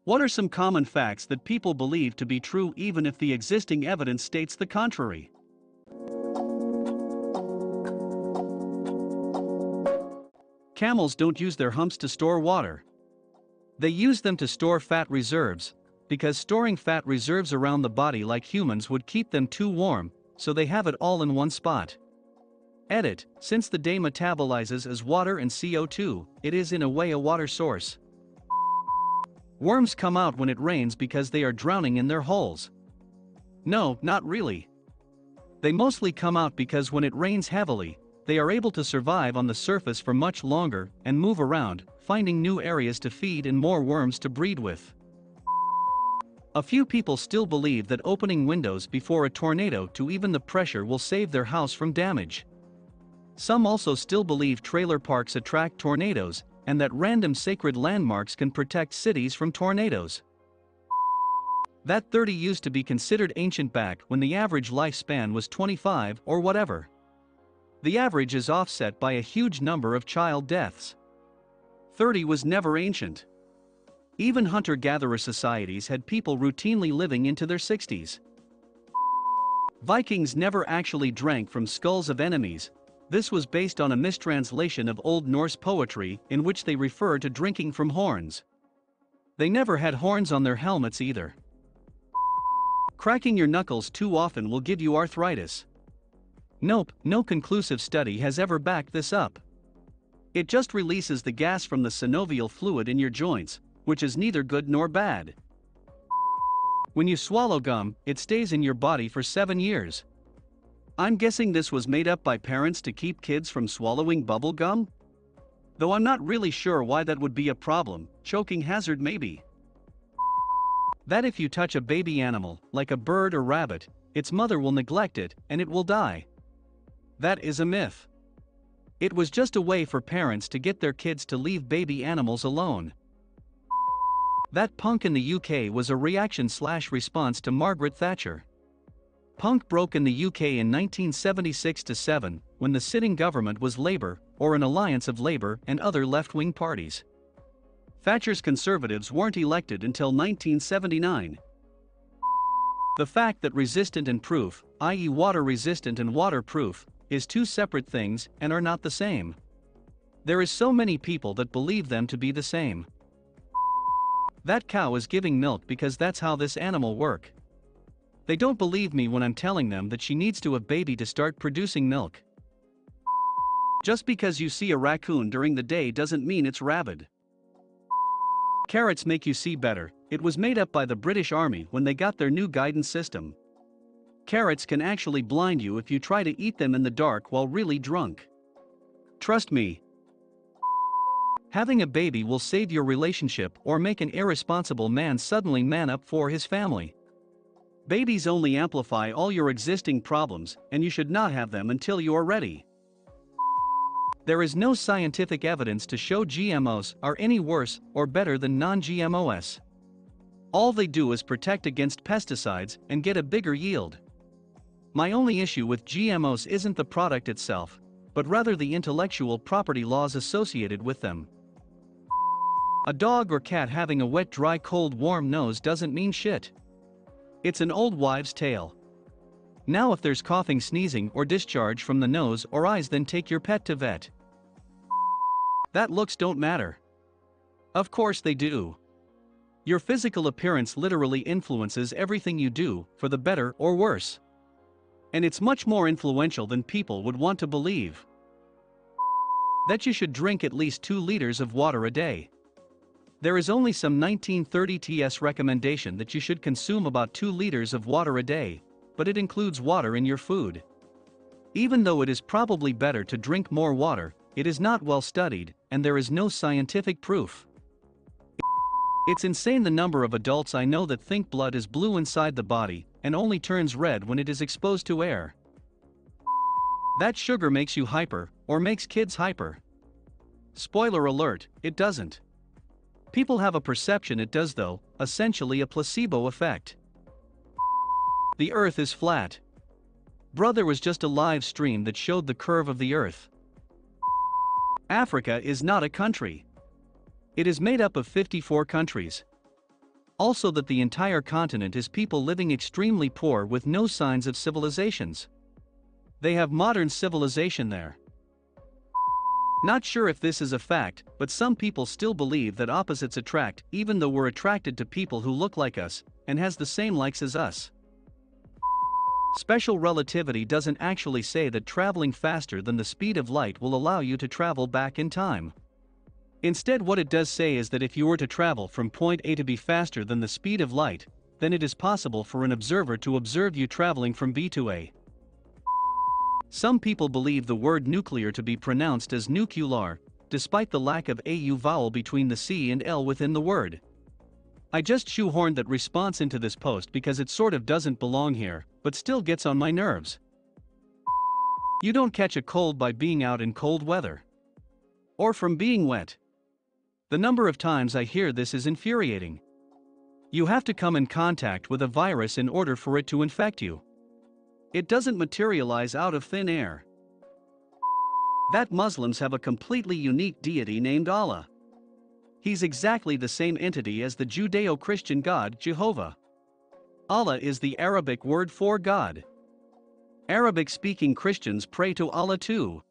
What are some common facts that people believe to be true even if the existing evidence states the contrary? Camels don't use their humps to store water. They use them to store fat reserves, because storing fat reserves around the body like humans would keep them too warm, so they have it all in one spot. Edit, since the day metabolizes as water and CO2, it is in a way a water source. Worms come out when it rains because they are drowning in their holes. No, not really. They mostly come out because when it rains heavily, they are able to survive on the surface for much longer and move around, finding new areas to feed and more worms to breed with. A few people still believe that opening windows before a tornado to even the pressure will save their house from damage. Some also still believe trailer parks attract tornadoes, and that random sacred landmarks can protect cities from tornadoes. That 30 used to be considered ancient back when the average lifespan was 25 or whatever. The average is offset by a huge number of child deaths. 30 was never ancient. Even hunter-gatherer societies had people routinely living into their 60s. Vikings never actually drank from skulls of enemies. This was based on a mistranslation of Old Norse poetry in which they refer to drinking from horns. They never had horns on their helmets either. Cracking your knuckles too often will give you arthritis. Nope, no conclusive study has ever backed this up. It just releases the gas from the synovial fluid in your joints, which is neither good nor bad. When you swallow gum, it stays in your body for 7 years. I'm guessing this was made up by parents to keep kids from swallowing bubble gum? Though I'm not really sure why that would be a problem, choking hazard maybe. That if you touch a baby animal, like a bird or rabbit, its mother will neglect it and it will die. That is a myth. It was just a way for parents to get their kids to leave baby animals alone. That punk in the UK was a reaction/response to Margaret Thatcher. Punk broke in the UK in 1976-7, when the sitting government was Labour, or an alliance of Labour and other left-wing parties. Thatcher's Conservatives weren't elected until 1979. The fact that resistant and proof, i.e. water-resistant and waterproof, is two separate things and are not the same. There is so many people that believe them to be the same. That cow is giving milk because that's how this animal works. They don't believe me when I'm telling them that she needs to have baby to start producing milk. Just because you see a raccoon during the day doesn't mean it's rabid. Carrots make you see better. It was made up by the British Army when they got their new guidance system. Carrots can actually blind you if you try to eat them in the dark while really drunk. Trust me. Having a baby will save your relationship or make an irresponsible man suddenly man up for his family. Babies only amplify all your existing problems, and you should not have them until you are ready. There is no scientific evidence to show GMOs are any worse or better than non-GMOs. All they do is protect against pesticides and get a bigger yield. My only issue with GMOs isn't the product itself, but rather the intellectual property laws associated with them. A dog or cat having a wet, dry, cold, warm nose doesn't mean shit. It's an old wives' tale. Now if there's coughing, sneezing, or discharge from the nose or eyes, then take your pet to vet. That looks don't matter. Of course they do. Your physical appearance literally influences everything you do, for the better or worse. And it's much more influential than people would want to believe. That you should drink at least 2 liters of water a day. There is only some 1930 TS recommendation that you should consume about 2 liters of water a day, but it includes water in your food. Even though it is probably better to drink more water, it is not well studied, and there is no scientific proof. It's insane the number of adults I know that think blood is blue inside the body, and only turns red when it is exposed to air. That sugar makes you hyper, or makes kids hyper. Spoiler alert, it doesn't. People have a perception it does though, essentially a placebo effect. The Earth is flat. Bruh, there was just a live stream that showed the curve of the Earth. Africa is not a country. It is made up of 54 countries. Also that the entire continent is people living extremely poor with no signs of civilizations. They have modern civilization there. Not sure if this is a fact, but some people still believe that opposites attract, even though we're attracted to people who look like us, and has the same likes as us. Special relativity doesn't actually say that traveling faster than the speed of light will allow you to travel back in time. Instead, what it does say is that if you were to travel from point A to B faster than the speed of light, then it is possible for an observer to observe you traveling from B to A. Some people believe the word nuclear to be pronounced as nuclear, despite the lack of AU vowel between the C and L within the word. I just shoehorned that response into this post because it sort of doesn't belong here, but still gets on my nerves. You don't catch a cold by being out in cold weather. Or from being wet. The number of times I hear this is infuriating. You have to come in contact with a virus in order for it to infect you. It doesn't materialize out of thin air. That Muslims have a completely unique deity named Allah. He's exactly the same entity as the Judeo-Christian God Jehovah. Allah is the Arabic word for God. Arabic-speaking Christians pray to Allah too.